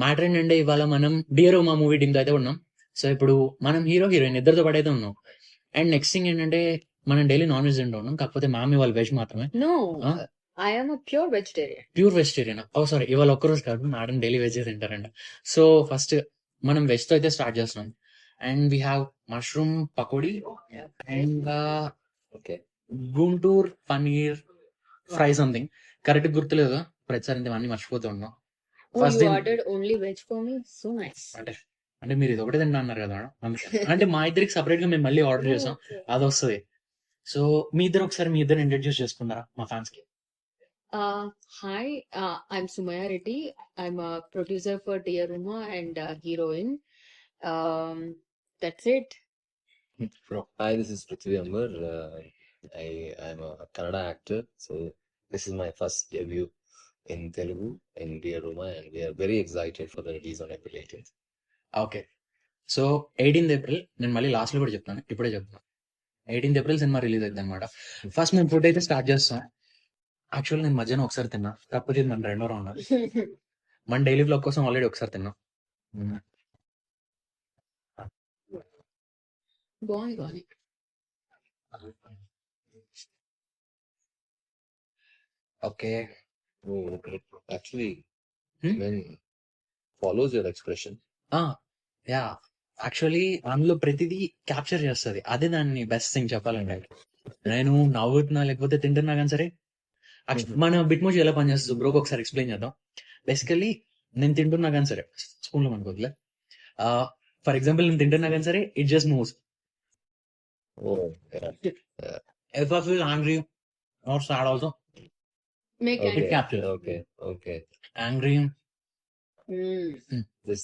Matter ఏంటంటే ఇవాళ మనం డియర్ మా మూవీ టీమ్ తో అయితే ఉన్నాం. సో ఇప్పుడు మనం హీరో హీరోయిన్ ఇద్దరితో పాటైతే ఉన్నాం. అండ్ నెక్స్ట్ థింగ్ ఏంటంటే మనం డైలీ నాన్ వెజ్ తింటూ ఉన్నాం. కాకపోతే మా అమ్మ వాళ్ళు వెజ్ మాత్రమే. No, ఆ? I am a pure vegetarian. Pure vegetarian. Oh sorry, ఇవాళ ఒక్కరోజు కాదు, మేడం డైలీ వెజ్ తింటారంట. సో ఫస్ట్ మనం వెజ్ తో అయితే స్టార్ట్ చేస్తున్నాం. And we have mushroom pakodi and okay Guntur paneer fry something. Correct గుర్తులేదు, ప్రతిసారి అన్ని మర్చిపోతూ ఉన్నాం. Oh, first you ordered only veg for me? So nice. అంటే మీరు ఇది ఒకటే తింటా అన్నారు కదా మేడం, అందుకే. అంటే మా ఇద్దరికి సపరేట్ గా మేము మళ్ళీ ఆర్డర్ చేసాం, అది వస్తుంది. సో మీ ఇద్దరు ఒకసారి మీ ఇద్దరు ఇంట్రడ్యూస్ చేసుకున్నారా మా ఫ్యాన్స్ కి? Hi, I'm Sumaya Reddy. I'm a producer for Dear Uma and heroine. That's it. Hi this is Prithvi Ambar. I'm a Kannada actor, so this is my first debut in Telugu in Dear Uma, and we are very excited for the release on April 18th. Okay, so 18th April, నేను మళ్ళీ last లో కూడా చెప్తాను, ఇప్పుడే చెప్తాను. 18th April cinema release అవుతుంది అనమాట. First మేము ఫుడ్ అయితే స్టార్ట్ చేస్తాం. యాక్చువల్ నేను మధ్యాహ్నం ఒకసారి తిన్నా, కాకపోతే ఇది మన రెండో రౌండ్. మన డైలీ బ్లాగ్ కోసం ఆల్రెడీ ఒకసారి తిన్నాం. బాగుంది. Okay, Oh, actually, Hmm? when follows your expression. Yeah, actually అందులో ప్రతిదీ క్యాప్చర్ చేస్తుంది, అదే దాన్ని బెస్ట్ థింగ్ చెప్పాలంటే. నేను నవ్వుతున్నా లేకపోతే తింటున్నా కానీ సరే, మన బిట్మోజీ ఎలా పనిచేస్తుంది బ్రోకి ఒకసారి ఎక్స్ప్లెయిన్ చేద్దాం. బేసికల్లీ నేను తింటున్నా కానీ సరే, స్పూన్లో మనకోద్లే, ఫర్ ఎగ్జాంపుల్ నేను తింటున్నా కానీ సరే, it just moves. Oh, yeah. If I feel angry or sad also, Make It Okay, captures. okay. angry, This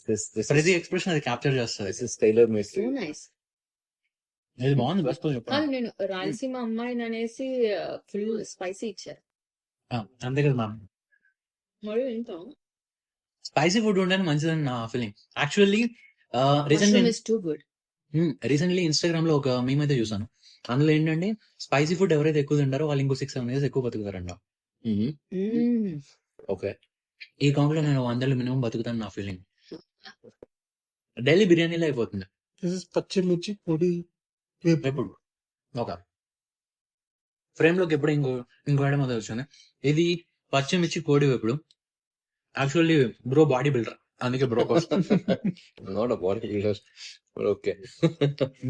ప్రతి is ఎక్స్ప్రెషన్ అది క్యాప్చర్ చేస్తుంది. this is tailor made so to you. Nice. ఇది బాగుంది, best కాదు, చెప్పాను. నేను రాయలసీమ అమ్మాయిని అనేసి ఫుల్ స్పైసీ ఇచ్చారు. అంతే కదా మ్యామ్, మరి ఎంత స్పైసీ ఫుడ్ ఉంటేనే మంచిదని నా feeling. Actually mushroom recently is too good. Instagram లో ఒక మీమ్ అయితే చూసాను. అందులో ఏంటంటే స్పైసీ ఫుడ్ ఎవరైతే ఎక్కువ తింటారో వాళ్ళు ఇంకో 6-7 years ఎక్కువ బతుకుతారంట. Okay. ఈ కౌంట్ లో నేను 100 మినిమం బతుకుతాను నా ఫీలింగ్. డైలీ బిర్యానీలో అయిపోతుంది. This is పచ్చిమిర్చి పొడి ఎప్పుడు ఒక ఫ్రేమ్ లోకి ఎప్పుడు ఇంకో ఐటమ్ అది వచ్చింది. ఇది పచ్చిమిర్చి కోడి వేపుడు. యాక్చువల్లీ బ్రో బాడీ బిల్డర్, అందుకే bro Not a bodybuilder, but okay.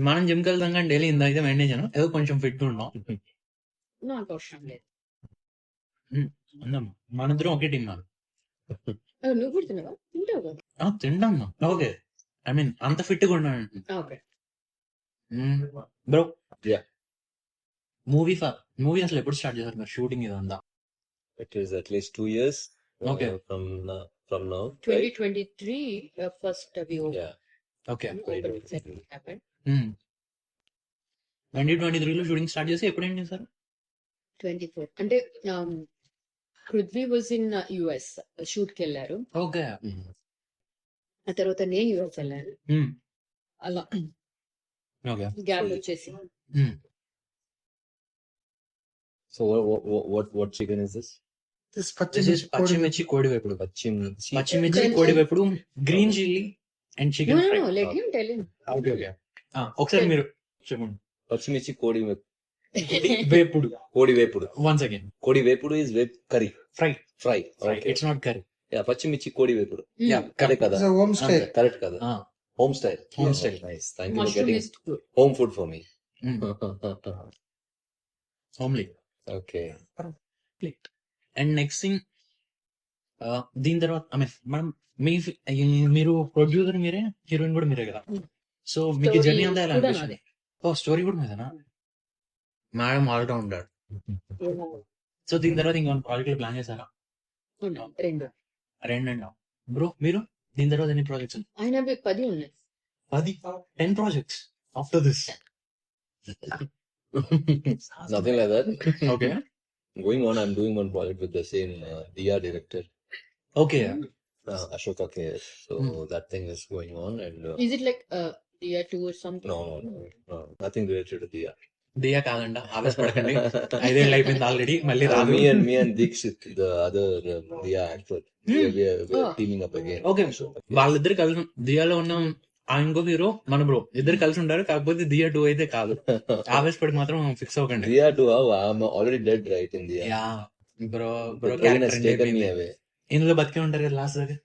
మనం జిమ్ కి వెళ్తాం కానీ డైలీ ఇంత అయితే మెయింటైన్ చేయను, ఏదో కొంచెం ఫిట్ ఉన్నాం. నాకు అవసరం లేదు. మనిద్దరం ఒకే టీం కాదు. నువ్వు కూడా తినవా? తింటావు కదా. తింటాం ఓకే, ఐ మీన్ అంత ఫిట్ గా ఉన్నాను ఓకే. బ్రో. Yeah. మూవీ అసలు ఎప్పుడు స్టార్ట్ చేశారు మీరు షూటింగ్ ఇదంతా? It is at least 2 years Okay. from now. Right? 2023 first view. Yeah. Okay, 2023. happened. 2023లో షూటింగ్ స్టార్ట్ చేసి ఎప్పుడు ఏం చేశారు? 24 అంటే Prithvi was in US shoot కి వెళ్ళారు. ఓకే, ఆ తర్వాత నేను యుఎస్ వెళ్ళాను. అలా ఓకే, గ్యాప్ వచ్చేసి So what chicken is this? this పచ్చిమిర్చి కోడి వేపుడు. Pachimichi. పచ్చిమిర్చి కోడి వేపుడు, green chilli and chicken fry. Let him tell him. Okay okay, ఒకసారి మీరు చెప్పండి. Pachimichi kodi వేపుడు kodi vepudu. Once again. Kodi vepudu is curry. Fry. Fry. Okay. It's not curry. Yeah, pachimichi kodi vepudu. Yeah, Correct kada. It's a home style. Correct kada. Home style. Home Oh, style. nice. Thank you for mushroom getting is good. home food for me. Homely. Okay. And next thing, దీని తర్వాత I mean మనం మీరు producer మీరే, heroine కూడా మీరే కదా. So మీకు Story journey అంతా ఎలా కూడా అనిపిస్తుంది? స్టోరీ కూడా మీదేనా? Madam allrounder. సో దీని తర్వాత ఇంకో ప్రాజెక్ట్ ప్లాన్ చేశారా? రెండు. రెండండి. బ్రో మీరు దీని తర్వాత ఎన్ని ప్రాజెక్ట్స్? ఆయన 10 ఉన్నాయి. 10 projects after this. Nothing like that. Okay Going on, I'm doing one project with the same DR director, okay, Ashoka KS. So that thing is going on, and Is it like Dia 2 or something? no, nothing related to DR. దియా కాదంట, ఆవేశపడకండి. 5 ఏళ్ళు అయిపోయింది already, మళ్ళీ రాదు. Me and Dikshit, the other Diya actor, we are teaming up again. Okay, వాళ్ళిద్దరు కలిసి దియాలో ఉన్న ఆ ఇంకో హీరో మన బ్రో ఇద్దరు కలిసి ఉంటారు, కాకపోతే దియా 2 అయితే కాదు. ఆవేశపడి మాత్రం ఫిక్స్ అవ్వకండి. Diya too, I'm already dead, right, in Diya. Yeah bro The bro train has character taken me away. ఇందులో బతికే ఉంటారు కదా లాస్ట్ దాకా.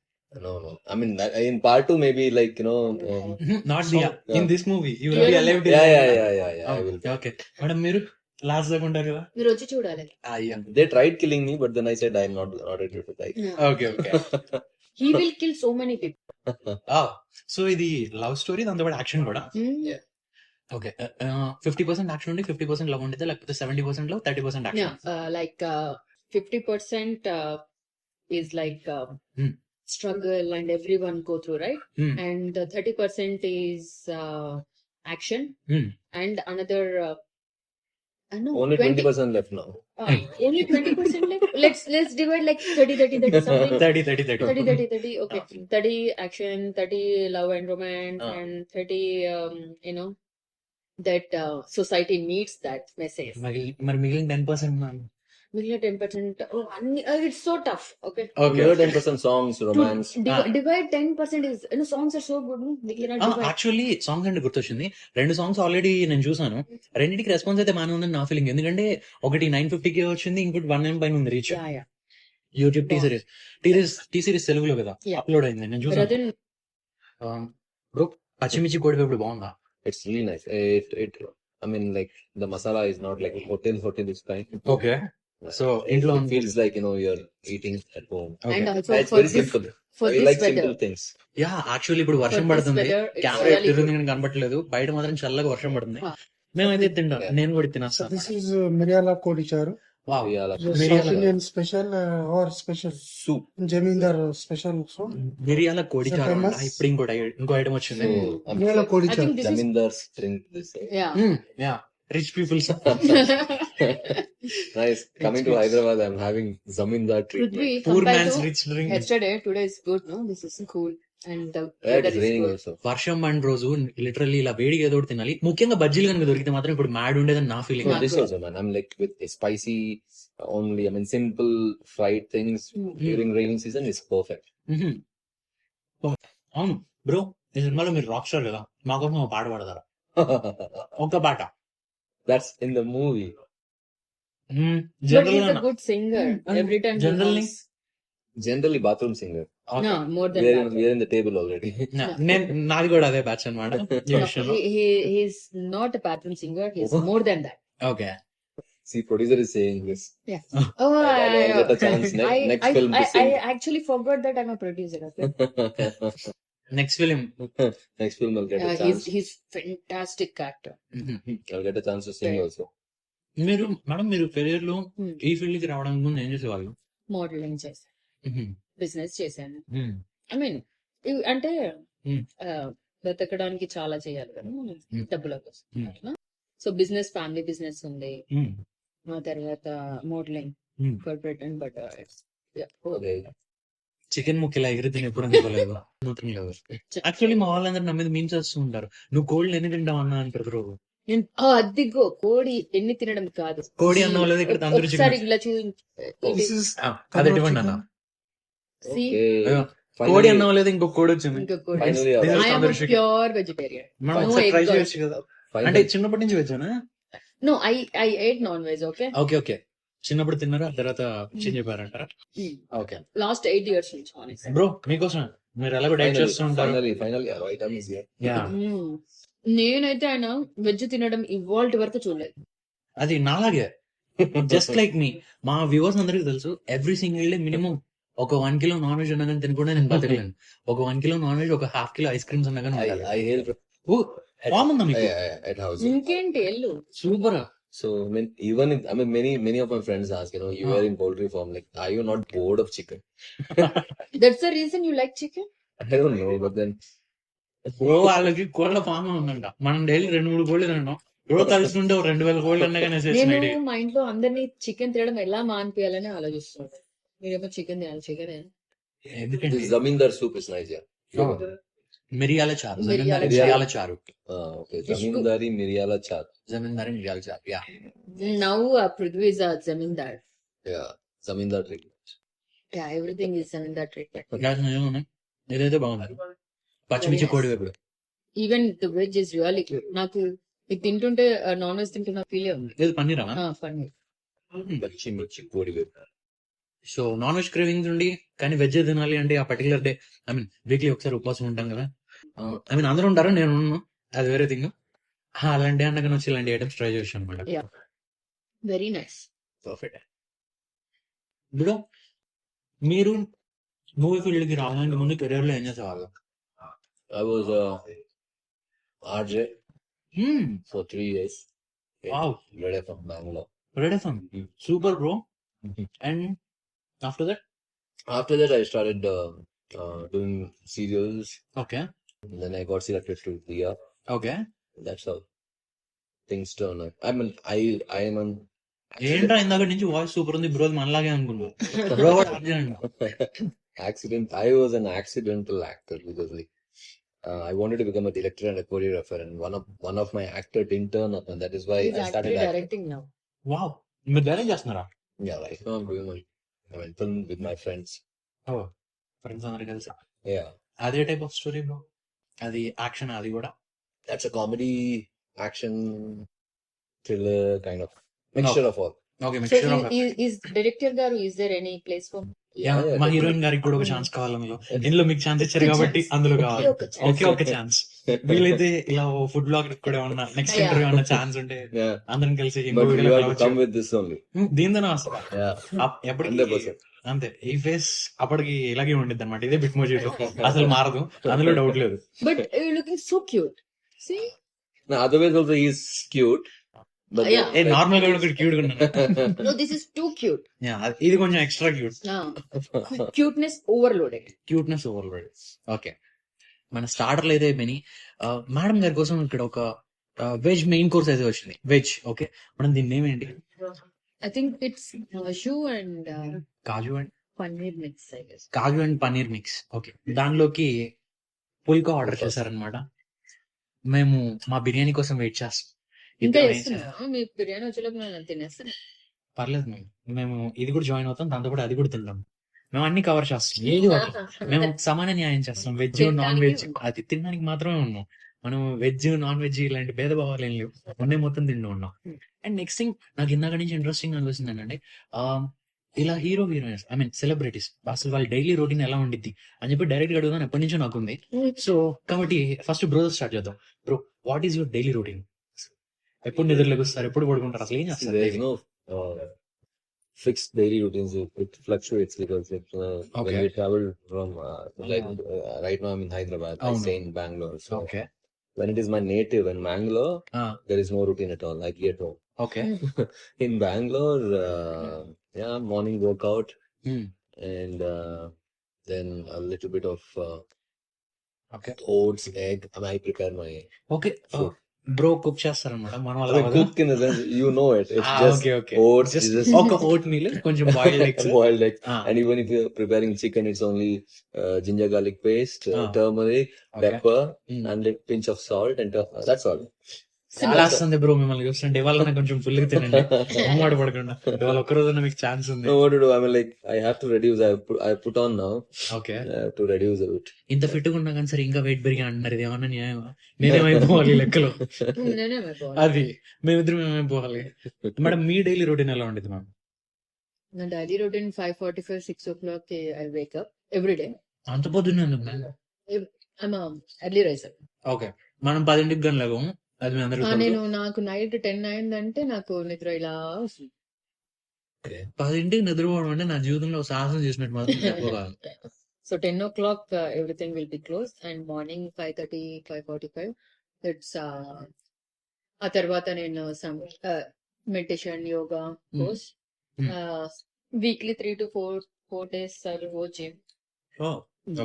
No. I mean, in part 2, maybe, like, you know. Not Diya, in this movie you will Yeah. Be alive. Yeah. I will. Okay madam, మీరు last దాకా ఉంటారు కదా. మీరు వచ్చి చూడాలి. అయ్యా, They tried killing me, but then I said I'm not ready to die. Okay okay. He will kill so many people. So ఇది love story, దాంతో పాటు యాక్షన్ కూడా. Yeah. ఓకే, 50% యాక్షన్ ఉండి 50% లవ్ ఉంటుంది, లేకపోతే 70% love 30% Yeah, action. like 50% is like struggle and everyone go through, right? And 30% is action, and another no, Only 20% left now. only 20% left. Let's divide like 30 something. 30. Okay, 30 action, 30 love and romance, and 30 that society needs that message. మరి మిగిలిన 10%. మిగిలిన 10%, it's so tough. Okay, okay, 10% songs, romance. divide 10% is, songs are so good, no? We cannot divide. Actually songs అంటే గుర్తొచ్చింది, 2 songs already నేను చూసాను. రెండింటికి response అయితే బాగానే ఉందని నా ఫీలింగ్. ఎందుకంటే ఒకటి 950K వచ్చింది, ఇంకోటి 1 M పైన ఉంది reach. Yeah. YouTube T Series తెలుగులో కదా Yeah. అప్లోడ్ అయింది, నేను చూసాను. Rather, బ్రో, పచ్చిమిర్చి కోడివేపుడు బాగుందా? It's really nice. I mean, like, the masala is not like hotel is kind. Okay, so ఇంట్లో It feels like, you know, you're eating at home. and also It's for very this, simple. for I this like weather, simple things. Yeah, actually ఇప్పుడు వర్షం for this పడుతుంది, weather, it's camera really ఎట్టిరుంది good. కానీ కనపట్లేదు, బయట మాత్రం చల్లగా వర్షం పడుతుంది. Ah. మేమైతే తింటాం, Yeah. నేను కూడా So తినేస్తాను. this is Miryala Kodi Charu. Wow, Yeah, like South Miryala. Indian special or special? soup. Jamindar special also. మిరియాల కోడి Is it చారు అంట. famous? ఇప్పుడు ఇంకో ఐటమ్ వచ్చింది. So, I'm Miryala sure Kodi I Charu. think this is Zamindars drink this. yeah. Yeah, rich peoples. Nice. Coming to Hyderabad, I'm having Zamindar treatment. Prithvi, poor compared mans to rich drink. today is good, no? This is cool, and the Yeah, weather it's is raining good. also. వర్షం పడిన రోజు literally ఇలా వేడిగా ఏదో ఒకటి తినాలి. ముఖ్యంగా బజ్జీలు కనుక దొరికితే మాత్రం ఇప్పుడు మ్యాడ్ ఉండేదని నా feeling. No, this also, man. I'm like with a spicy only. I mean, simple fried things during raining season is perfect. అవును బ్రో, ఈ సినిమాలో మీరు రాక్ స్టార్ కదా, మా కోసం ఒక పాట పాడతారా? ఒక పాట. That's in the movie. But general he's a good singer. Every time he Generally? hums. Generally, bathroom singer. No, more than We're that. we're in the table already. నేను నాది కూడా అదే బ్యాచ్ అనమాట ఈ No, విషయంలో. he's not a bathroom singer. He's more than that. Okay, See, producer is saying this. Yeah. Oh, I'll get a chance next film to I sing. actually forgot that I'm a producer. Okay? Next film. Next film, I'll get a chance. He's fantastic actor. I'll get a chance to sing Right. also. మీరు madam, మీరు career లో ఈ field కి రావడానికి ముందు ఏం చేసేవాళ్ళు? Modelling చేశాను, బిజినెస్ చేశాను. ఐ మీన్ అంటే బ్రతకడానికి చాలా చేయాలి కదా డబ్బుల కోసం అట్లా. సో బిజినెస్, ఫ్యామిలీ బిజినెస్ ఉంది. ఆ తర్వాత modelling, corporate and but Okay. Chicken ముక్కలా ఎగిరితే ఎప్పుడు అనుకోలేదు. యాక్చువల్లీ మా వాళ్ళందరూ నా మీద మీమ్స్ చేస్తూ ఉంటారు, నువ్వు కోళ్ళు ఎన్ని తింటావు అన్నా అని ప్రతి రోజు. అదిగో కోడి ఎన్ని తినడం కాదు, కోడి అన్నం లేదు, ఇక్కడ తందూరి ఒకసారి చికెన్. ఇలా This is అదే ఇవ్వండి అన్న. See? Okay. కోడి Finally, అన్నం లేదు, ఇంకో కోడి వచ్చింది. ఇంకా కోడి. finally, This is I am a tandoori chicken. pure vegetarian. మనం No ఒకసారి egg ట్రై or- చేయొచ్చు కదా. అంటే finally. చిన్నప్పటి నుంచి వచ్చానా? No, I ate non-veg, okay? Okay, చిన్నప్పుడు తిన్నారా, తర్వాత చేంజ్ అయిపోయారంటారా? ఓకే Last 8 years నుంచి, honestly. బ్రో, మీకోసం మీరు ఎలాగో డైట్ చేస్తూ ఉంటారు. Finally, our item is here. Yeah, నేనైతే ఆయన వెజ్ తినడం ఇవాళ వరకు చూడలేదు. అది నాలాగే, జస్ట్ లైక్ మీ. మా వ్యూవర్స్ అందరికీ తెలుసు, ఎవ్రీ సింగిల్ డే మినిమం ఒక 1 కిలో నాన్ వెజ్ అన్నగానే తినకుండా నేను బతకలేను. ఒక 1 కిలో నాన్ వెజ్, ఒక ½ కిలో ఐస్ క్రీమ్స్ అన్నగానే ఉండాలి. I hail బాగుందా మీకు? at house. ఇంకేంటి ఎల్లు. Super. So, I mean, even if, I mean, many of my friends ask, you know, you are in poultry farm, like, are you not bored of chicken? That's the reason you like chicken? I don't know, but then bro, వాళ్ళకి కోళ్ళ form ఉందంట, మనం daily 2-3 కోళ్ళు తిన్నాం. Bro కలుసుకుంటే 2000 కోళ్ళు అన్నగానే నేను మా ఇంట్లో అందరినీ చికెన్ తినడం ఎలా మానిపించాలని ఆలోచిస్తున్నాను. మీరేమో చికెన్ తినాలి, చికెన్ ఎందుకంటే this Zamindar soup is nice, yeah. మిరియాల చారు, మిరియాల జమీందారీ చారు. మిరియాల చారు, ఓకే, Fish జమీందారీ మిరియాల చారు. జమీందారీ మిరియాల చారు. Yeah, Now Prithvi is a zamindar. Yeah, Zamindar treatment. Yeah, everything is zamindar treatment. ఇదైతే బాగుంది. పచ్చిమిర్చి nice. కోడి వేపుడు. Even the veg is really good. నాకు ఇది తింటుంటే నాన్ వెజ్ తింటున్న ఫీల్ ఉంది. ఇది పన్నీరా? పన్నీర్. పచ్చిమిర్చి కోడి వేపుడు. సో నాన్ వెజ్ క్రేవింగ్స్ ఉండి కానీ వెజ్ తినాలి అంటే ఆ particular day, I mean weekly ఒకసారి ఉపవాసం ఉంటాం కదా. ఐ మీన్ అందరూ ఉంటారు, నేను ఉన్నాను, అది వేరే థింగ్. అలాంటి అనగా వచ్చి ఇలాంటి ఐటమ్స్ ట్రై చేసాను అనమాట. Very nice. పర్ఫెక్ట్. ఇప్పుడు మీరు మూవీ ఫీల్డ్ కి రావడానికి ముందు కెరీర్ లో ఏం చేసేవాళ్ళు? I was a RJ for 3 years. Wow, Ready from Bangalore. Ready fun, super bro. And after that? After that, I started doing serials. Okay And then I got selected to Dia. Okay. That's how things turn out. I am an ఏంట్రా ఇందాక నుంచి voice super ఉంది bro, మనలాగే అనుకున్నా. Bro కూడా urgent. accident. I was an accidental actor because like I wanted to become a director and a choreographer, and one of my actor didn't turn up, and that is why He's I started actually acting. directing now. Wow, మీరు ధైర్యం చేస్తున్నారా? Yeah, right now I'm doing film with my friends. Oh, friends అందరు కలిసి. Yeah, అదే type of story bro? అది action, అది కూడా that's a comedy, action, thriller kind of mixture of all. Okay. So mixture of. is director garu, is there any place for Yeah, మా heroine గారికి కూడా ఒక ఛాన్స్ కావాలి అందులో. ఇందులో మీకు ఛాన్స్ ఇచ్చారు కాబట్టి అందులో కావాలి. ఓకే, ఒక ఛాన్స్. వీళ్ళైతే ఇలా ఫుడ్ బ్లాగ్ కూడా ఉన్న నెక్స్ట్ Yeah. ఇంటర్వ్యూ ఉన్న ఛాన్స్ ఉంటే Yeah, అందరం కలిసి ఇంకో but you వీడియోలో have to రావచ్చు. come with this only. దీంతో వస్తా Yeah, ఎప్పటికీ 100%. అంతే. ఈ ఫేస్ అప్పటికి ఇలాగే ఉండిద్ది అనమాట. ఇదే బిట్ మోజీలో అసలు మారదు, అందులో డౌట్ లేదు. but you're looking so cute. See? Now otherwise also he's cute, but Yeah. A normal గా కూడా క్యూట్ గా ఉన్నాను. No, this is too cute. ఇది కొంచెం extra cute. Cuteness overloaded. Cuteness overload. Okay, మన స్టార్టర్లు అయితే అయిపోయినాయి. మేడం గారి కోసం ఇక్కడ ఒక వెజ్ మెయిన్ కోర్స్ అయితే వచ్చింది. వెజ్. ఓకే, మనం దీన్ని ఏమేంటి? I think it's cashew and kaju and paneer mix, I guess. Kaju and paneer mix. Okay, దానిలోకి పుల్కా ఆర్డర్ చేశారనమాట. మేము మా బిర్యానీ కోసం వెయిట్ చేస్తాం. ఇంకా ఇద్దరం ఏం చేస్తున్నా మీ బిర్యానీ వచ్చేలోపు నేను తినేస్తాను. పర్లేదు, మేము ఇది కూడా జాయిన్ అవుతాం, దాంతో కూడా అది కూడా తింటాం. మేము అన్ని కవర్ చేస్తాం, ఏది వదలం. మేము సమాన న్యాయం చేస్తాం. వెజ్ నాన్ వెజ్ అది తినడానికి మాత్రమే ఉన్నాం. మనం వెజ్ నాన్ వెజ్ ఇలాంటి భేదభావాలు ఏం లేవు, మొన్నే మొత్తం తింటూ ఉన్నాం. అండ్ నెక్స్ట్ థింగ్ నాకు ఇందాక నుంచి ఇంట్రెస్టింగ్ అనిపిస్తుంది ఏంటంటే ఇలా హీరోయిన్స్, ఐ మీన్ సెలబ్రిటీస్ అసలు వాళ్ళ డైలీ రొటీన్ ఎలా ఉండిద్ది అని చెప్పి డైరెక్ట్ గా అడుగుదాం ఎప్పటి నుంచో నాకు ఉంది. సో కాబట్టి ఫస్ట్ బ్రో స్టార్ట్ చేద్దాం. Bro, what is your daily routine? ఎప్పుడు నిద్ర లెగుస్తారు, ఎప్పుడు పడుకుంటారు, అసలు ఏం there is చేస్తారు? no fixed daily routines. It fluctuates because Okay. when we travel from right now I'm in Hyderabad. I Oh, stay in Bangalore. So okay when it is my native in Bangalore, there is no routine at all. I get home. Okay. In Bangalore, yeah, morning workout and then a little bit of okay oats, egg. I prepare my okay. Bro cook చేస్తారనమాట మన I mean, cook in the sense you know it. It's just okay okay. oats. It's just ఒక vote meal, కొంచెం boiled eggs. boiled egg. And even if you're preparing chicken, it's only ginger garlic paste, turmeric, pepper, and a pinch of salt, and that's all. చాలా వస్తుంది bro మిమ్మల్ని చూస్తుంటే. ఇవాళ నాకు కొంచెం full గా తినండి, మొహమాట పడకుండా. ఇవాళ ఒక్క రోజున మీకు ఛాన్స్ ఉంది. No, what to do? I mean, like I have to reduce. I put on now. Okay, I have to reduce a bit. ఇంత ఫిట్ గా ఉన్నా కానీ సరే ఇంకా వెయిట్ పెరిగా అంటున్నారు. ఇది ఏమన్నా న్యాయమా? నేనేమైపోవాలి ఈ లెక్కలో? నేనే అయిపోవాలి. అది మేమిద్దరం ఏమైపోవాలి. మేడం, మీ డైలీ రొటీన్ ఎలా ఉండేది మ్యామ్? నా daily routine 5:45, 6 o'clock I wake up every day. అంత పొద్దున్నే ఎందుకు ma'am? I'm a early riser. Okay, మనం 10ంటికి కానీ లేవము. అది మీ అందరూ నేను నాకు నైట్ 10 అయిందంటే నాకు నిద్ర ఇలా వస్తుంది. 10ంటికి నిద్రపోవడం అంటే నా జీవితంలో ఒక సాహసం చేసినట్టు మాత్రం చెప్పగలను. So 10 o'clock everything will be closed and morning 5:30, 5:45 it's ఆ తర్వాత నేను some meditation, yoga course. Weekly 3 to 4 days I will go gym.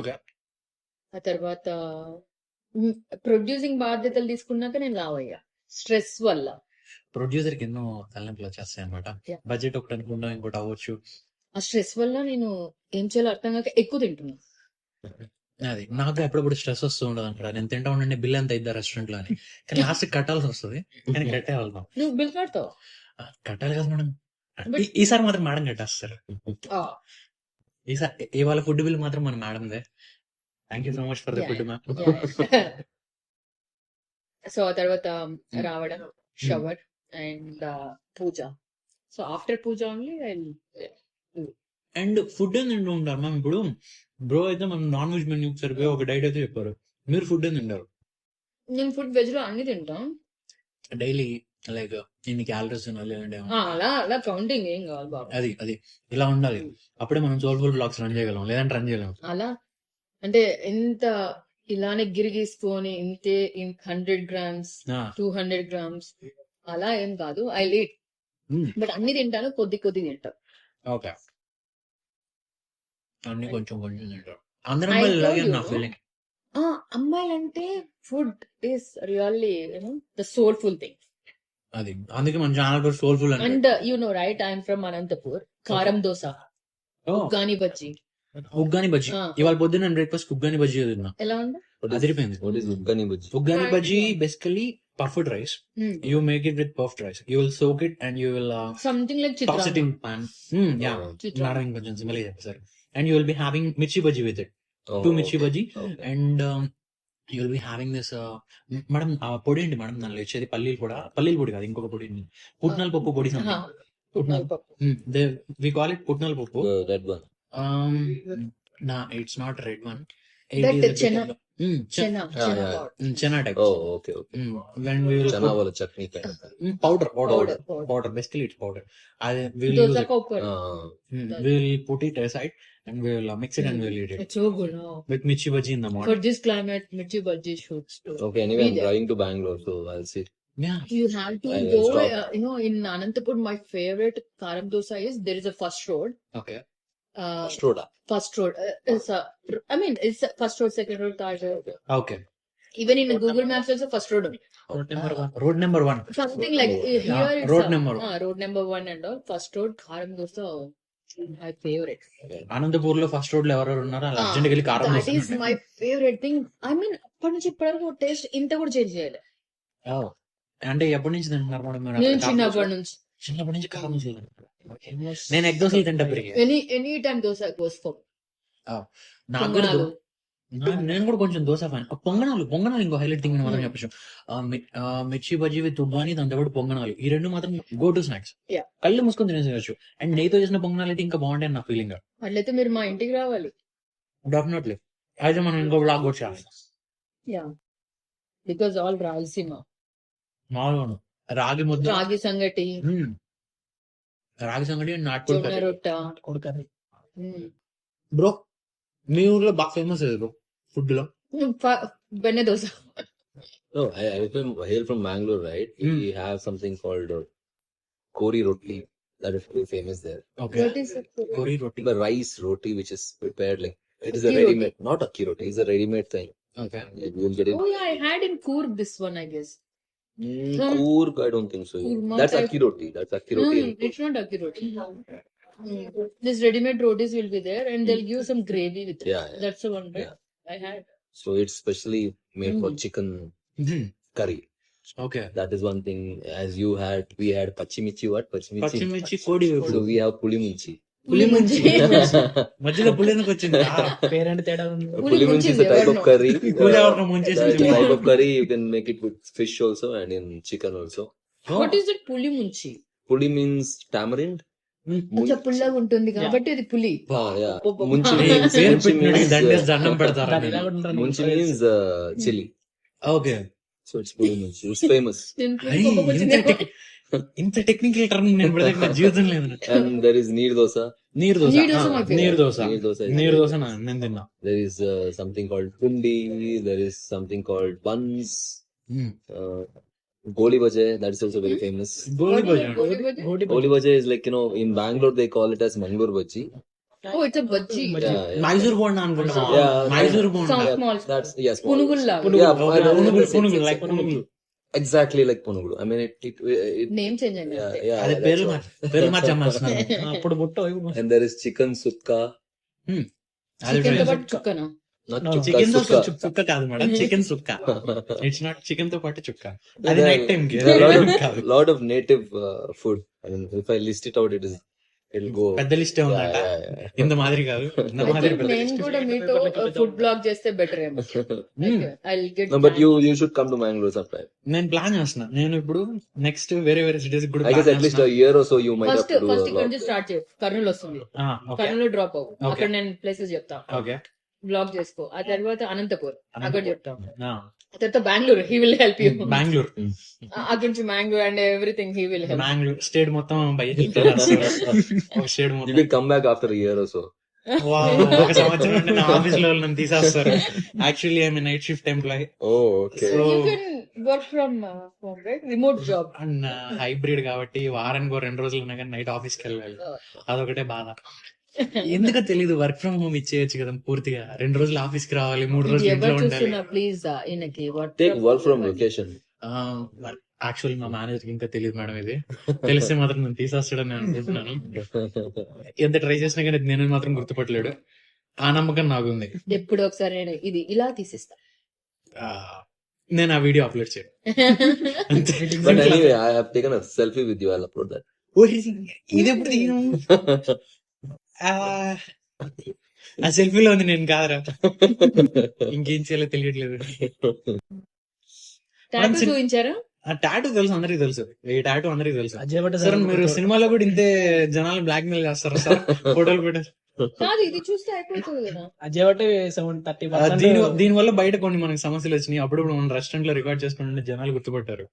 Okay. ఆ తర్వాత ప్రొడ్యూసింగ్ బాధ్యతలు తీసుకున్నాక నేను లావ్ అయ్యా స్ట్రెస్ వల్ల. ప్రొడ్యూసర్ కి ఎన్నో తలనొప్పులు వచ్చేస్తాయి అనమాట. Yeah. బడ్జెట్ ఒకటి అనుకుంటాం, ఇంకోటి అవ్వచ్చు. ఆ స్ట్రెస్ వల్ల నేను ఏం చేయాలో అర్థం కాక ఎక్కువ తింటున్నా. అది నాకు ఎప్పుడప్పుడు స్ట్రెస్ వస్తూ ఉండదు అంటారు. నేను తింటా ఉండండి బిల్ ఎంత అయిద్దా రెస్టారెంట్ లో అని. కానీ లాస్ట్ కట్టాల్సి వస్తుంది. కానీ కట్టే వెళ్తాం. నువ్వు బిల్ కడతావు. కట్టాలి కదా మేడం. ఈసారి మాత్రం మేడం కట్టేస్తారు. ఈసారి ఇవాళ ఫుడ్ బిల్ మాత్రం మన మేడందే. Thank you so much for the food ma'am. So ఆ తర్వాత రావడం, shower and puja. So after puja only and food ఏం తింటూ ఉంటారు మ్యామ్? ఇప్పుడు బ్రో అయితే మనం నాన్ వెజ్ మెన్యూ సరిపోయి ఒక డైట్ అయితే చెప్పారు. మీరు ఫుడ్ ఏం తింటారు నేను ఫుడ్ వెజ్ లో అన్ని తింటాం. డైలీ? లైక్ ఇన్ని క్యాలరీస్ తినాలి అంటే అలా అలా కౌంటింగ్ ఏం కావాలి బాబు. అది ఇలా ఉండాలి. అప్పుడే మనం సోల్ఫుల్ బ్లాగ్స్ రన్ చేయగలం, లేదంటే రన్ చేయలేం. అలా అంటే ఎంత ఇలానే గిరిగీసుకొని ఇంతే 100 grams 200 grams అలా ఏం కాదు. ఐ లీట్ బట్ అన్ని తింటాను, కొద్ది కొద్ది తింటాను. ఓకే, అన్ని కొంచెం కొంచెం తింటారు. అందరం అమ్మాయిలు ఇలాగే నా ఫీలింగ్. అమ్మాయిలంటే food is really the soulful thing. అది అందుకే మన ఛానల్ పేరు సోల్ఫుల్ అని. And you know right, I'm from Anantapur. కారం దోశ, ఉగ్గాని బజ్జీ. ఉగ్గాని బజ్జీ ఇవాళ పొద్దున్న నేను బ్రేక్ఫాస్ట్ ఉగ్గాని బజ్జీ తిన్నా. ఎలా ఉంది? అదిరిపోయింది. Uggani bajji? Uggani bajji basically puffed rice. You make it with puffed rice. You will soak it and you will something like toss it in chitrana. pan. Yeah, Chitrana. madam koncham simple chepparu. And you will be having mirchi bhaji with it. Oh, 2 mirchi bhaji okay. and you will be having this madam పొడి ఏంటి madam దానిలో ఇచ్చేది? పల్లీలు పొడి కాదు, ఇంకొక పొడి, పుట్నాల పప్పు పొడి. పుట్నాల పప్పు. We call it పుట్నాల పప్పు. The red one. Nah, it's not red one. That It is a chana. bit chana yeah. chana type. Oh, okay. When we will Chana put- wala chutney kind of thing. powder basically it's powder. We will use Dosa it. cooker. We will put it aside and we will mix it and we will eat it It's so good. with mirchi bhaji in the For morning. this climate, mirchi bhaji shoots too. Okay, anyway, I'm Either. driving to Bangalore, so I'll see. Yeah. You have to I will go. stop. In Anantapur, my favorite karam dosa is there is a first road. Okay. Stroda. First road. It's a first road, second road, third road. Okay. Even in Google Maps, also first road. Road number 1. Something like Oh, here. yeah. It's Road number. road number 1 and all. First road karam dosa, my favorite. Anantapur లో first road లో ఎవరెవరు ఉన్నారో అలా urgent గా వెళ్ళి కారం That dosa is my favorite thing. అప్పటి నుంచి ఇప్పటివరకు టేస్ట్ ఇంత కూడా చేంజ్ చేయలేదు. Oh. అంటే ఎప్పటి నుంచి తింటున్నారు మేడం మీరు? నేను అక్కడ చిన్నప్పటి నుంచి చిన్నప్పటి నుంచి కారం దోశ తింటున్నారు. నేను ఎగ్ దోశలు తింటా పెరిగా. Any time dosa goes for నాకు కూడా పొంగనాలు. నేను కూడా కొంచెం దోశ ఫ్యాన్. పొంగనాలు ఇంకో హైలైట్ థింగ్ మాత్రం చెప్పచ్చు. మిర్చి బజ్జీ విత్ ఉగ్గాని, దాంతో పాటు పొంగనాలు, ఈ రెండు మాత్రం గో టు స్నాక్స్. Yeah. కళ్ళు మూసుకొని తినేసేయచ్చు. అండ్ నెయ్యితో చేసిన పొంగనాలు అయితే ఇంకా బాగుంటాయి నా ఫీలింగ్. అట్లయితే మీరు మా ఇంటికి రావాలి. డెఫినెట్లీ. అయితే మనం ఇంకో బ్లాగ్ కూడా చేస్తాం. Yeah, because all Rayalaseema. మామూలు రాగి ముద్ద, రాగి సంగటి, రాగి సంగటి అండ్ జొన్న నాటుకోడి రొట్ట. బ్రో మీ ఊర్లో బాగా ఫేమస్ బ్రో ఫుడ్ లో? బెన్నె dosa. No, I hail from Bangalore, right? We have something called Kori roti that is very famous there. Okay. What is it? కోరి రొట్టి. The rice roti which is prepared like it is a Akki ready-made, not akki roti, it's a ready-made thing. Okay. You will get it. Oh yeah, I had in Coorg this one, I guess. Coorg, I don't think so. Kurma That's type. akki roti. That's akki roti. It's not akki roti. This ready-made rotis will be there, and they'll give some gravy with it. Yeah, yeah. That's the one, right? Yeah. I had. So it's specially made for chicken curry. Okay. That is one thing. As you had, we had pachimichi. What pachimichi? పచ్చిమిర్చి కోడి So వేపుడు. we have pulimunchi. పులిముంచి. మధ్యలో పులి ఎందుకు వచ్చింది? Parent తేడా ఉంది. Pulimunchi is a type of no. curry. పులి ఎవరినో ముంచేసింది. That type of curry you can make it with fish also and in chicken also. What is it? Puli munchi. Puli means tamarind. కొంచెం పుల్లగా ఉంటుంది కాబట్టి అది పులి. Yeah. Munchi Munchi ఈ means, పేరు munchi పెట్టినోడికి means, దండేసి దండం పెడతారా? munchi means chili. Okay. So it's pulimunchi. It's famous. అయ్, ఇంత టెక్నికల్ టర్మ్ నేను ఇప్పుడు నా జీవితం లేదు. And there is neer dosa. నీరు దోశ. నీరు దోశ my favorite. నీరు దోశ. Neer dosa is నీరు దోశ నేను తిన్నా. There is something called pundi. There is something called buns. Goli bhaje, that is also very famous. గోలి భజన. Goli bhaje is like, in Bangalore they call it as Mangalore bhaji. Oh, it's a bhaji. Yeah, Mysore bonda అనుకుంటా. Yeah. Mysore bonda. Some small. That's, yes. పునుగుల్లా. Yeah, Okay, పునుగులు, it's- పునుగులు, it's- like పునుగులు. Exactly like punugulu. I mean, it name change అయింది yeah, అంతే. yeah, అది that's పేర్లు what. పేర్లు మార్చమ్మేస్తున్నారు. అప్పుడు బుట్ట And there is chicken sukka. అది చికెన్ తో పాటు చుక్కనా? Not No, chukka, చికెన్ తో sukka. చుక్క కాదు మేడం, చికెన్ సుక్క. ఇట్స్ నాట్ చికెన్ తో పాటు చుక్క. అది There నైట్ టైం కి there are కాదు. lot of native food. I mean, if I list it out, it'll go. పెద్ద లిస్టే ఉందంట. Yeah. ఇంత మాదిరి కాదు, ఇంత I మాదిరి think పెద్ద నేను లిస్ట్. కూడా మీతో ఫుడ్ బ్లాగ్ చేస్తే బెటర్ ఏమో. I'll get No, but you should come to Mangalore sometime. నేను ప్లాన్ చేస్తున్నా. నేను ఇప్పుడు నెక్స్ట్ వేరే వేరే సిటీస్ కూడా I guess plan at least చేస్తున్నా. a year or so you might have first to do first a ఇక్కడ lot. నుంచి స్టార్ట్ చేయి. కర్నూలు వస్తుంది, ఓకే కర్నూలు డ్రాప్ అవ్వు. Okay. అక్కడ నేను ప్లేసెస్ చెప్తా, ఓకే బ్లాగ్ చేసుకో. ఆ తర్వాత అనంతపూర్ అక్కడ చెప్తాం. ఆ, ఆ తర్వాత Bengaluru, he will help you. Bengaluru అక్కడ నుంచి Mangalore and everything he will help. Bengaluru state మొత్తం బయట ఒక స్టేట్ You మొత్తం. can come back after a year or so. Wow, ఒక సంవత్సరం నుండి నా ఆఫీస్ లో నన్ను తీసేస్తారు. Actually I'm night shift employee Oh, okay. So- you can work from home, right? Remote job. And hybrid కాబట్టి వారానికి 2 రోజులు ఉన్నా కానీ నైట్ ఆఫీస్కి వెళ్ళాలి. అదొకటే బాధ. ఎందుకో తెలీదు, వర్క్ ఫ్రమ్ హోమ్ ఇచ్చేయచ్చు కదా పూర్తిగా. 2 రోజులు ఆఫీస్ కి రావాలి, 3 రోజులు ఇంట్లో ఎవరు ఉండాలి. చూస్తున్నా ప్లీజ్ ఈయనకి Take work from location. Actually మా మేనేజర్ కి ఇంకా తెలియదు మేడం ఇది. తెలిస్తే మాత్రం నేను తీసేస్తాడని నేను అనుకుంటున్నాను. ఎంత ట్రై చేసినా కానీ నేను మాత్రం గుర్తుపట్టలేడు. ఆ నమ్మకం నాకుంది. ఎప్పుడు ఒకసారి నేను ఇది ఇలా తీసిస్తా. ఆ, నేను ఆ వీడియో అప్లోడ్ చేయను. But anyway, I have taken a selfie with you. I'll upload that. ఇది ఎప్పుడు తీయను? ఆ సెల్ఫీలో ఉంది నేను కాదరా. ఇంకేం చేయాలో తెలియట్లేదు. టాటూ చూపించారా? ఆ టాటూ తెలుసు, అందరికి తెలుసు. ఈ టాటూ అందరికి తెలుసు. అజయ్ భట్ సార్ మీరు సినిమాలో కూడా ఇంతే జనాలు బ్లాక్ మెయిల్ చేస్తారా సార్? ఫోటోలు పెట్టారు. కాదు, ఇది చూస్తే అయిపోతుంది కదా. అజయ్ భట్ 30% దీని వల్ల బయట కొన్ని మనకి సమస్యలు వచ్చినాయి. అప్పుడప్పుడు మనం రెస్టారెంట్ లో రికార్డ్ చేసుకుంటే జనాలు గుర్తుపట్టారు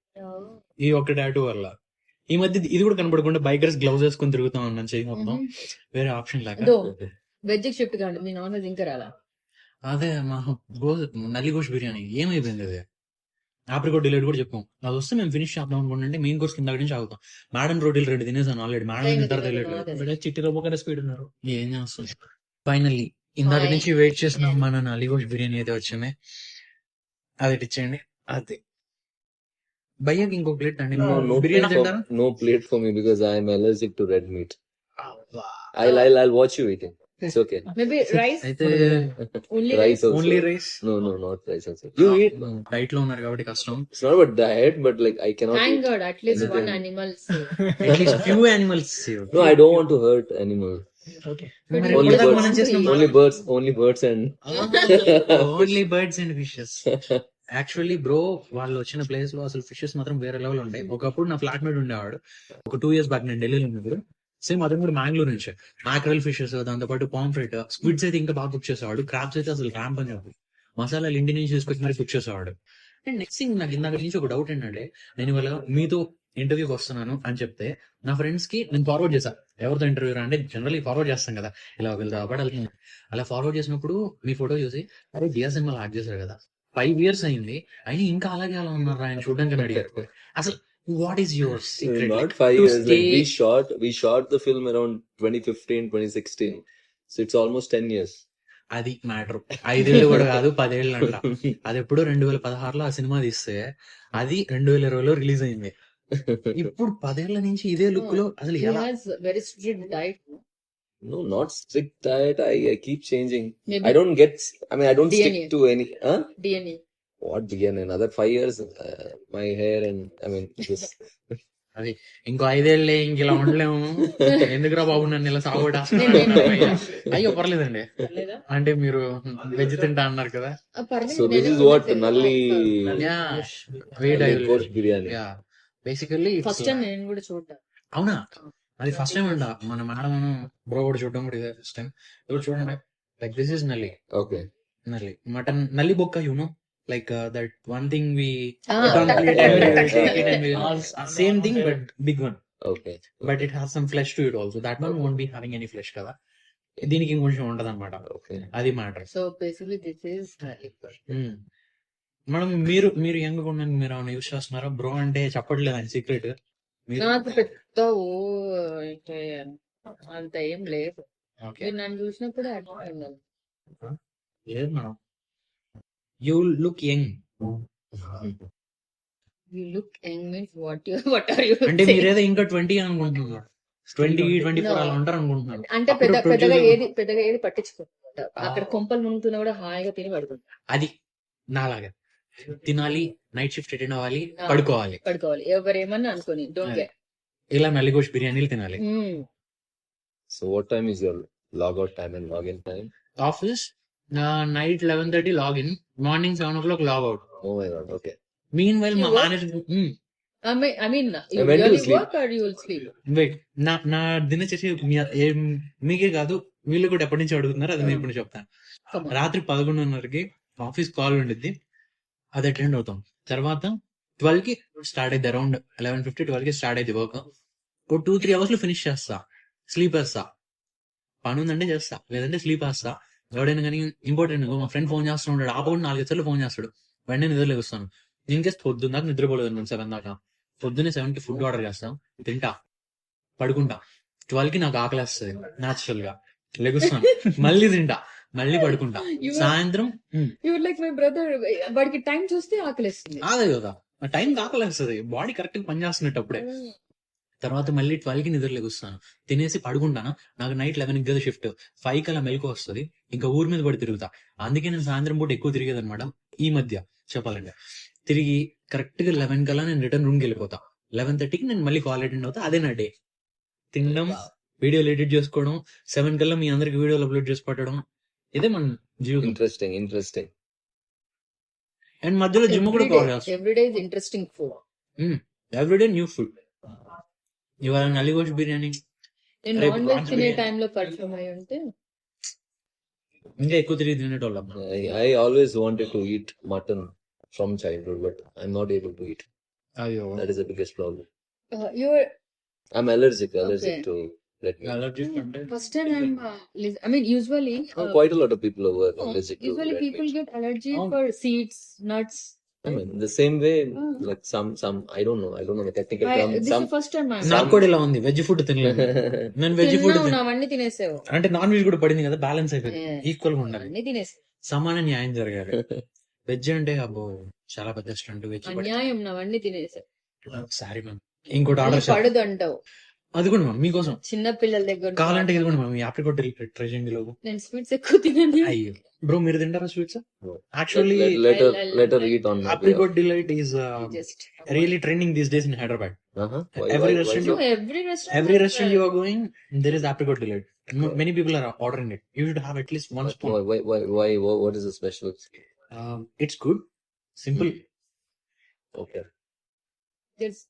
ఈ ఒక్క టాటూ వల్ల. ఈ మధ్య ఇది కూడా కనపడకుండా బైకర్స్ గ్లౌజ్ వేసుకొని తిరుగుతాం అన్నాను చెయ్యి మొత్తం. వేరే ఆప్షన్ లేక వెజ్ షిఫ్ట్ కాండి, మీ నాన్ వెజ్ ఇంకా రాలా? అదే మా నల్లి గోష్ బిర్యానీ ఏమైపోయింది అది. ఆప్రికోట్ డిలేట్ కూడా చెప్పాం. అది వస్తే మేము ఫినిష్ చేద్దాం అనుకుంటే మెయిన్ కోర్స్ కింద నుంచి ఆగుతాం. మేడం రోటీలు 2 తినేసాను ఆల్రెడీ. మేడం తింటారు తెలియట్లేదు. చిట్టి రోబో కన్నా స్పీడ్ ఉన్నారు. ఏం చేస్తుంది. ఫైనల్లీ ఇందాక నుంచి వెయిట్ చేసిన మన నల్లి గోష్ బిర్యానీ అయితే వచ్చింది. అది ఇచ్చేయండి. అది భయ్యాకి ఇంకో ప్లేట్ అండి. No బిర్యానీ plate తింటారా? no plate for me because I am allergic to red meat. I'll watch you eating. It's okay. Maybe rice, అయితే only Rice rice. also. Only rice. No, not rice also. You eat. Diet లో ఉన్నారు కాబట్టి కష్టం. It's not about diet, but like I cannot thank eat. God at least anything. One animals. At least few animals. No, I don't want to hurt animals. Only birds. Only birds and only birds and fishes. Actually bro వాళ్ళు వచ్చిన place లో అసలు fishes మాత్రం వేరే level ఉంటాయి. ఒకప్పుడు నా flat mate ఉండేవాడు ఒక 2 years బ్యాక్. నేను ఢిల్లీలో ఉన్నప్పుడు సేమ్ అతను కూడా మ్యాంగ్లూర్ నుంచి. మ్యాక్రల్ ఫిషెస్, దాంతో పాటు పాంఫ్రెట్, స్క్విడ్స్ అయితే ఇంకా బాగా కుక్ చేసేవాడు. క్రాబ్స్ అయితే అసలు ర్యాంప్ అని చెప్పి మసాలాలు ఇంటి నుంచి తీసుకొచ్చి మరి కుక్ చేసేవాడు. అండ్ నెక్స్ట్ థింగ్ నాకు ఇందాక నుంచి ఒక డౌట్ ఏంటంటే, నేను ఇవాళ మీతో ఇంటర్వ్యూకి వస్తున్నాను అని చెప్తే నా ఫ్రెండ్స్ కి నేను ఫార్వర్డ్ చేశాను. ఎవరితో ఇంటర్వ్యూ అంటే జనరల్లీ ఫార్వర్డ్ చేస్తాం కదా, ఇలా వెళ్తా వెళ్తున్నాను. అలా ఫార్వర్డ్ చేసినప్పుడు మీ ఫోటో చూసి అరే డియా సినిమాలో యాక్ట్ చేశారు కదా, 5 years అయింది అయినా ఇంకా అలాగే అలా ఉన్నారు ఆయన చూడడానికి అడిగారు. అసలు what is your secret? not 5 years. Like we shot the film around 2015, 2016. So it's almost 10 years. అది మ్యాటర్. 5 ఏళ్ళు కూడా కాదు, 10 ఏళ్ళు అంట. అది ఎప్పుడు 2016లో ఆ సినిమా తీస్తే అది 2020లో రిలీజ్ అయింది. ఇప్పుడు 10 ఏళ్ల నుంచి ఇదే లుక్ లో అసలు ఎలా? Very strict diet. No, not strict diet. I keep changing. Maybe I don't get. I mean, I don't DNA. stick to any. Huh? DNA. What DNA? Another 5 years. My hair and I mean this. అది ఇంకో 5 ఏళ్ళే ఇంక ఇలా ఉండలేము. ఎందుకురా బాబు నన్ను ఇలా సాగుడా? అయ్యో పర్లేదండి. పర్లేదా? అంటే మీరు వెజ్ తింటా అన్నారు కదా. పర్లేదు. So this is what Nalli course biryani. Basically first time నేను కూడా చూడ్డా. అవునా? అది ఫస్ట్ టైం అంట. మన మేడం బ్రో కూడా చూడడం కూడా ఇదే ఫస్ట్ టైం. ఇప్పుడు చూడండి, like this is nalli. Okay. Nalli mutton, nalli బొక్క, you know, like that one thing we same thing but big one. Okay. But it has some flesh to it also. That one won't be having any flesh కదా. దీనికి ఇంకొంచెం ఉంటది అనమాట. Okay. అది matter. So basically this is మనం మీరు young గా ఉన్నాను, మీరు ఏమైనా యూస్ చేస్తున్నారా? బ్రో అంటే చెప్పట్లేదు ఆయన సీక్రెట్. నాకు పెద్ద అంత ఏం లేదు. ఓకే, మీరు నన్ను చూసినప్పుడు అర్థమైంది. లేదు madam, you look young. You look young means what are you అంటే మీరేదో ఇంకా 20 అనుకుంటున్నారు. 20-24 No. అలా ఉంటారు అనుకుంటున్నాను. అంటే అప్పుడు పెద్దగా producer- పెద్దగా ఏది పట్టించుకుంటారు. అక్కడ కొంపలు మునుగుతున్నా కూడా హాయిగా తిని పడుకుంటారు. అది నాలాగా తినాలి, నైట్ షిఫ్ట్ అటెండ్ అవ్వాలి, ఆ. పడుకోవాలి, పడుకోవాలి ఎవరేమన్నా అనుకోని డోంట్ అదే. కేర్. ఇలా నల్లిగోష్ బిర్యానీలు తినాలి. So what time is your logout time and login time? Office night 11:30 login, morning 7 o'clock logout. Oh my god, okay. Mean while మా You work? Manager I mean, you When do you really sleep? work or you will sleep? Wait నా దినచర్య మీకే కాదు, వీళ్ళు కూడా ఎప్పటి నుంచి అడుగుతున్నారు, అది నేను ఇప్పుడు చెప్తాను. Come on. రాత్రి 11:30కి ఆఫీస్ కాల్ ఉండిద్ది, అది అటెండ్ అవుతాం. తర్వాత 12 కి స్టార్ట్ అయింది, అరౌండ్ 11:50 12 కి స్టార్ట్ అయింది వర్క్. ఒక 2-3 అవర్స్ లో ఫినిష్ చేస్తా, స్లీప్ వేస్తా. పని ఉందంటే చేస్తా, లేదంటే స్లీప్ వేస్తా. ఎవడైనా కానీ ఇంపార్టెంట్, మా ఫ్రెండ్ ఫోన్ చేస్తూ ఉంటాడు, ఆపకుండా 4 సార్లు ఫోన్ చేస్తాడు, వెంటనే నిద్ర లేస్తాను. ఇన్ కేస్ పొద్దున్న దాకా నిద్రపోలేదు నేను 7 దాకా, పొద్దున్నే 7 కి ఫుడ్ ఆర్డర్ చేస్తాం, తింటా, పడుకుంటా. 12 కి నాకు ఆకలేస్తుంది న్యాచురల్ గా, లెగుస్తాను, మళ్ళీ తింటా, మళ్ళీ పడుకుంటా. You are- సాయంత్రం You are like my brother. వాడికి టైం చూస్తే ఆకలిస్తుంది. అదే కదా, టైం ఆకలేస్తుంది, బాడీ కరెక్ట్ గా పనిచేస్తున్నట్టు అప్పుడే. తర్వాత మళ్ళీ 12 కి నిద్ర లెగుస్తాను, తినేసి పడుకుంటాను. నాకు నైట్ 11 కదా షిఫ్ట్, 5 కల్లా మెలకు వస్తుంది, ఇంకా ఊరి మీద పడి తిరుగుతా. అందుకే నేను సాయంత్రం పూట ఎక్కువ తిరిగేది అనమాట. ఈ మధ్య చెప్పాలంటే తిరిగి కరెక్ట్ గా 11 కల్లా నేను రిటర్న్ రూమ్ కి వెళ్ళిపోతా. 11:30కి నేను మళ్ళీ కాల్ అటెండ్ అవుతా. అదే నా డే. తినడం, వీడియోలు ఎడిట్ చేసుకోవడం, 7 కల్లా మీ అందరికి వీడియోలు అప్లోడ్ చేసి పెట్టడం, ఇదే మన జీవితం. Interesting. అండ్ మధ్యలో జిమ్ కూడా కాల్ చేస్తాం. Everyday is interesting food. Everyday new food. ఇవాళ నల్లిగోష్ బిర్యానీ, నేను రేపు నాన్ వెజ్ ప్రాన్స్ తినే బిర్యానీ. టైంలో పర్ఫ్యూమ్ అయి ఉంటే ఇంకా ఎక్కువ తిరిగి తినేటోళ్ళం. I always wanted to eat mutton from childhood, but I'm not able to eat. అయ్యో, That is the biggest problem. you're I'm allergic Okay. to red meat. Allergy అంటే first time I'm I mean usually Quite a lot of people are allergic to usually red people meat. get allergy Oh. for seeds, nuts. I mean, the same way, Oh. like some, I don't know the technical term. This is Some, the first time I'm నాకు కూడా ఇలా ఉంది, veg food తినలేదు. నేను veg food తిన్నావు, అవన్నీ తినేసావు. అంటే non veg కూడా పడింది కదా, బ్యాలెన్స్ అయిపోయింది, Yeah. ఈక్వల్ గా ఉండాలి, అన్ని తినేసావు. సమాన న్యాయం జరగాలి. వెజ్ అంటే అబ్బో చాలా పెద్ద స్టంట్. వెజ్ అన్యాయం, అవన్నీ తినేసావు. సారీ మ్యామ్, ఇంకోటి ఆర్డర్ చేస్తాను. పడదు అంటావు. అది కూడా మ్యామ్ మీకోసం, చిన్న పిల్లల దగ్గర కావాలంటే ఇది కూడా మ్యామ్ ఆప్రికాట్ ట్రై చేయండి లోపు. నేను స్వీట్స్ ఎక్కువ తినను. అయ్యో బ్రో, మీరు తింటారా sweets? No. Actually let her eat on my apricot delight is Just really trending these days in Hyderabad. Uh-huh. Every Why restaurant so? no, Every restaurant you are going, there is apricot delight. Many people are ordering it. You should have at least one spoon. Why, what is the special? It's good, simple. Okay. there's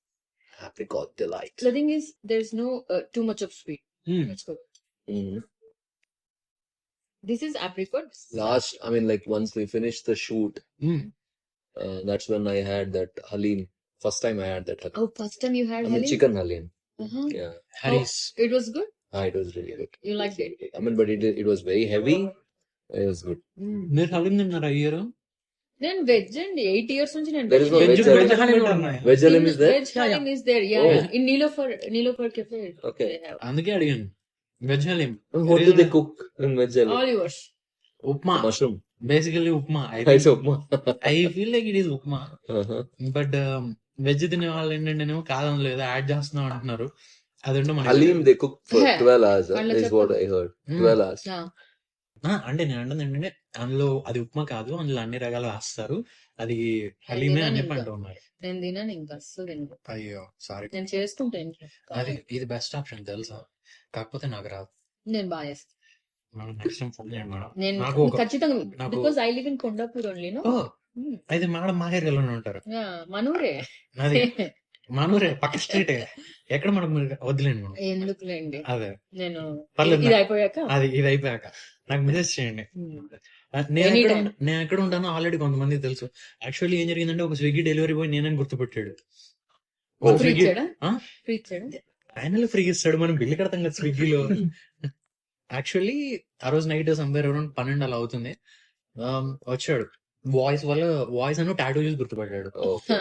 Apricot delight. the thing is there's no too much of sweet. Mm. That's good. Mhm. This is apricot. Like once we finished the shoot, Mm. that's when I had that halim. First time I had that halim. Oh, first time you had I mean, halim? chicken halim. Uh-huh. Yeah. Harry's. It was good. It was really good. You liked it. But it was very heavy. It was good. మీరు హలీం తిన్నారా year? నేను veg అండి 8 years నుంచి నేను There is no veg. veg veg halim. Haleem కూడా ఉన్నాయి. Veg halim is there? Veg halim is there. Yeah, Oh. yeah. In Nilofer cafe. Okay. They have. అందుకే అడిగాను, veg haleem. What do they cook in veg halim? All yours. Upma, Mushroom. Basically upma. It's upma. I feel like it is upma. Uh-huh. But veg తినే వాళ్ళు ఏంటంటే నేను కాదని లేదా add చేస్తున్నాం అంటున్నారు. అదంటే మనకి Halim they cook for Yeah. 12 hours. Kalla Is what I heard. 12 hours. Yeah. అంటే నేను అంటే ఏంటంటే అందులో అది ఉప్మా కాదు, అందులో అన్ని రకాలు వేస్తారు, అది హలీమే అని చెప్పి అంటూ ఉన్నారు. నేను తినను ఇంకా అస్సలు తినను. అయ్యో సారీ. నేను చేసుకుంటా ఇంట్లో. అది ఇది బెస్ట్ ఆప్షన్ తెలుసా, కాకపోతే నాకు రాదు. నేను బాగా చేస్తాను. మేడం నెక్స్ట్ టైం ఫోన్ చేయండి మేడం. నేను నాకు ఒక- ఖచ్చితంగా నాకు- because I live in Kondapur only no. Oh, అయితే మేడం మా ఏరియాలోనే ఉంటారు. మనూరే. అది మనూరే, పక్క స్ట్రీట్. ఎక్కడ మనకు వదిలేండి మేడం. ఎందుకులేండి, అదే నేను పర్లేదు ఇది అయిపోయాక అది ఇది అయిపోయాక నాకు మెసేజ్ చేయండి. Anytime. నేను ఎక్కడ ఉంటానో ఆల్రెడీ కొంతమంది తెలుసు. యాక్చువల్లీ ఏం జరిగిందంటే ఒక స్విగ్గీ డెలివరీ బాయ్ నేనని గుర్తుపెట్టాడు. Oh. ఫ్రీ స్విగ్గీ ఇచ్చాడా? ఆ? ఫ్రీ ఇచ్చాడా? ఫైనల్ ఫ్రీ ఇస్తాడు, మనం బిల్లు కడతాం కదా స్విగ్గీలో. యాక్చువల్లీ ఆ రోజు నైట్ సంవేర్ అరౌండ్ 12 అలా అవుతుంది. వచ్చాడు, వాయిస్ అను టాటూ చూసి గుర్తుపట్టాడు. Okay.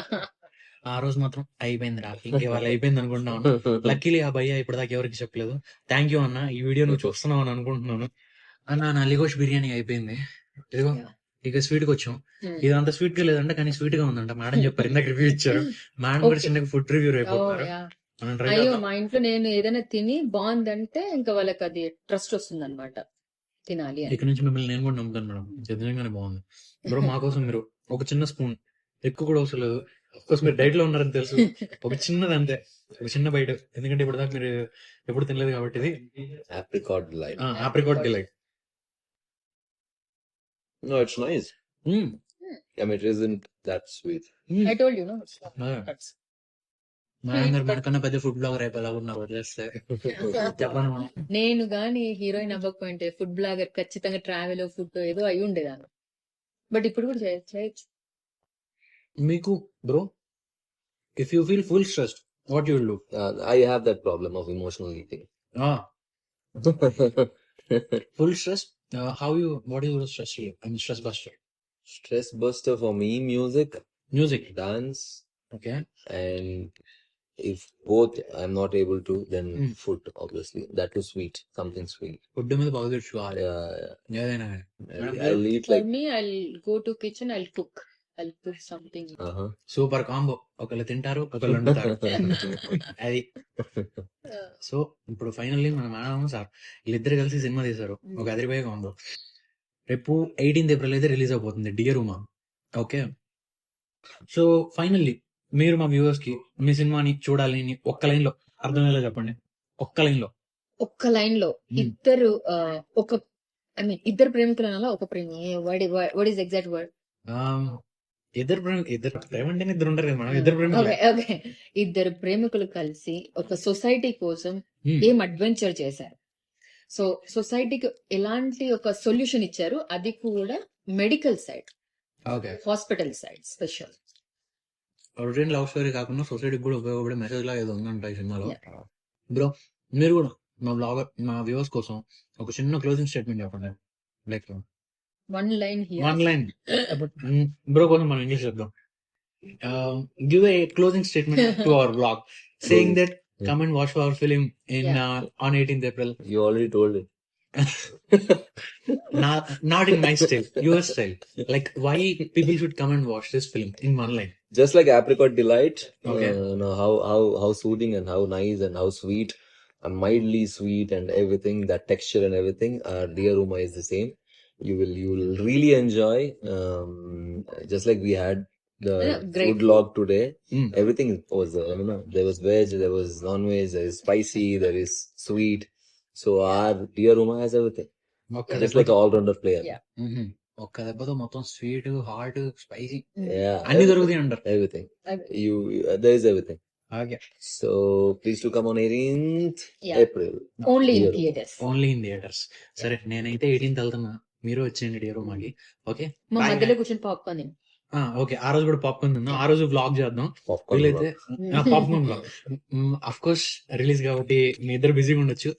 ఆ రోజు మాత్రం అయిపోయింది రాత్రి, ఇవాళ అయిపోయింది అనుకుంటున్నాను. లక్కీలీ ఆ భయ్య ఇప్పటిదాకా ఎవరికి చెప్పలేదు. థ్యాంక్ యూ అన్న, ఈ వీడియో నువ్వు చూస్తున్నావు అని అనుకుంటున్నాను. అన్న నల్లిగోష్ బిర్యానీ అయిపోయింది. ఇదిగో ఇక స్వీట్ కి వచ్చాం. ఇదంతా స్వీట్ గా లేదంటే కానీ స్వీట్ గా ఉందంట. మేడం చెప్పారు, ఇందాక రివ్యూ ఇచ్చారు. మేడం కూడా చిన్నగా ఫుడ్ రివ్యూ అయిపోతున్నారు. మనం try అయ్యో చేద్దాం. మా ఇంట్లో నేను ఏదైనా తిని బాగుందంటే ఇంకా వాళ్ళకి అది ట్రస్ట్ వస్తుంది అనమాట తినాలి అని. ఇక్కడ నుంచి మిమ్మల్ని నేను కూడా నమ్ముతాను మేడం. నిజంగానే బాగుంది బ్రో. మా కోసం మీరు ఒక చిన్న స్పూన్, ఎక్కువ కూడా అవసరం లేదు. కోర్స్ మీరు డైట్ లో ఉన్నారని తెలుసు. ఒక చిన్నది అంతే, ఒక చిన్న బయట. ఎందుకంటే ఇప్పుడు దాకా మీరు ఎప్పుడు తినలేదు కాబట్టి ఇది Apricot delight. Apricot delight. No, it's nice. I mean, it isn't that sweet. I told you, no? మనకన్నా పెద్ద ఫుడ్ బ్లాగర్ అయిపోయేలా ఉన్నారు వదిలేస్తే. చెప్పండి మనం. నేను గాని హీరోయిన్ అవ్వకపోయింటే ఫుడ్ బ్లాగర్ ఖచ్చితంగా ట్రావెల్ ఫుడ్ ఏదో అయి ఉండేదాన్ని. బట్ ఇప్పుడు కూడా చేయొచ్చు. మీకు bro, if you feel full stressed, what you will do? I have that problem of emotional eating. Full stress, how you, what is your stress relief? I mean stress buster. Stress buster for me, music, music. dance, okay. and if both I'm not able to, then Mm. food, obviously. That too sweet, something sweet. Food మీద బాగా తెచ్చుకోవాలి ఏదైనా. I'll eat for like, me I go to kitchen, I cook something. uh-huh. Super combo. ఒకళ్ళు తింటారు, ఒకళ్ళు వండుతారు. అది. So ఇప్పుడు ఫైనల్లీ మన మేడం సార్ వీళ్ళిద్దరు కలిసి సినిమా తీశారు. ఒక అదిరిపోయే కాంబో. రేపు 18th April అయితే రిలీజ్ అవబోతుంది dear Uma. Okay. So finally మీరు మా వ్యూవర్స్ కి మీ సినిమాని చూడాలి అని ఒక్క లైన్ లో అర్థమయ్యేలా చెప్పండి. ఒక్క లైన్ లో. ఒక్క లైన్ లో ఇద్దరు ఒక ఐ మీన్ ఇద్దరు ప్రేమికులు అనాలా, ఒక ప్రేమ, వాట్ ఈస్ ఎగ్జాక్ట్ వర్డ్? ఇద్దరు ప్రేమ అంటే ఇద్దరు ఉంటారు కదా మేడం. ఇద్దరు ప్రేమ. ఓకే, ఇద్దరు ప్రేమికులు కలిసి ఒక సొసైటీ కోసం ఏం అడ్వెంచర్ చేశారు. సో సొసైటీకి ఎలాంటి ఒక సొల్యూషన్ ఇచ్చారు, అది కూడా medical side, okay. Hospital side special. Routine love story కాకుండా సొసైటీకి కూడా ఉపయోగపడే మెసేజ్ లా ఏదో ఉందంట ఈ సినిమాలో. బ్రో మీరు కూడా మా వ్యూవర్స్ కోసం ఒక చిన్న క్లోజింగ్ స్టేట్మెంట్ చెప్పండి. Like one line one line. Bro కోసం మనం ఇంగ్లీష్ చెప్దాం. Give a closing statement to our blog saying that come and watch our film in on 18th April. You already told it. Not in my style, your style. Like why people should come and watch this film in one line. Just like Apricot Delight, Okay. know how soothing and how nice and how sweet, and mildly sweet and everything, that texture and everything. Dear Uma is the same. You will really enjoy. Just like we had the great food log today. Mm. Everything was there was veg, there was non-veg, there is spicy, there is sweet. So our Dear Uma has everything. Just like an all-rounder player. Yeah. ఒక్క దెబ్బతో మొత్తం sweet, hot, spicy Yeah. అన్ని దొరుకుతాయి అంటారు. Everything. You there is everything. Okay. So please do come on 18th Yeah. April. Only in Dear Uma. Theatres. Only in theatres. సరే నేనైతే 18th వెళ్తున్నా, మీరు వచ్చేయండి డియర్ మాకి. ఓకే. మా Bye. మధ్యలో కూర్చొని పాప్కార్న్ తిను. ఓకే, ఆ రోజు కూడా పాప్కార్న్ తిందాం. ఆ రోజు వ్లాగ్ చేద్దాం. Popcorn. వీలైతే popcorn vlog. Of course release కాబట్టి మీ ఇద్దరు బిజీగా ఉండొచ్చు.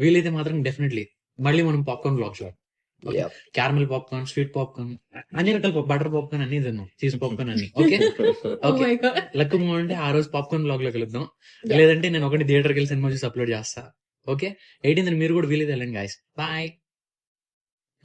వీలైతే మాత్రం డెఫినెట్లీ మళ్ళీ మనం పాప్కార్న్ వ్లాగ్ చేద్దాం. Yeah. Caramel popcorn, sweet popcorn, అన్ని రకాల బటర్ పాప్కార్న్ అన్ని తిన్నాం, చీజ్ పాప్కార్న్ అన్ని. Okay. Oh okay. my God. Luck అంటే ఆ రోజు పాప్కార్న్ వ్లాగ్ లో కలుద్దాం. లేదంటే నేను ఒకటి థియేటర్కి వెళ్ళి సినిమా చూసి అప్లోడ్ చేస్తా. ఓకే. 18th మీరు కూడా వీలైతే వెళ్ళండి గాయస్. బాయ్.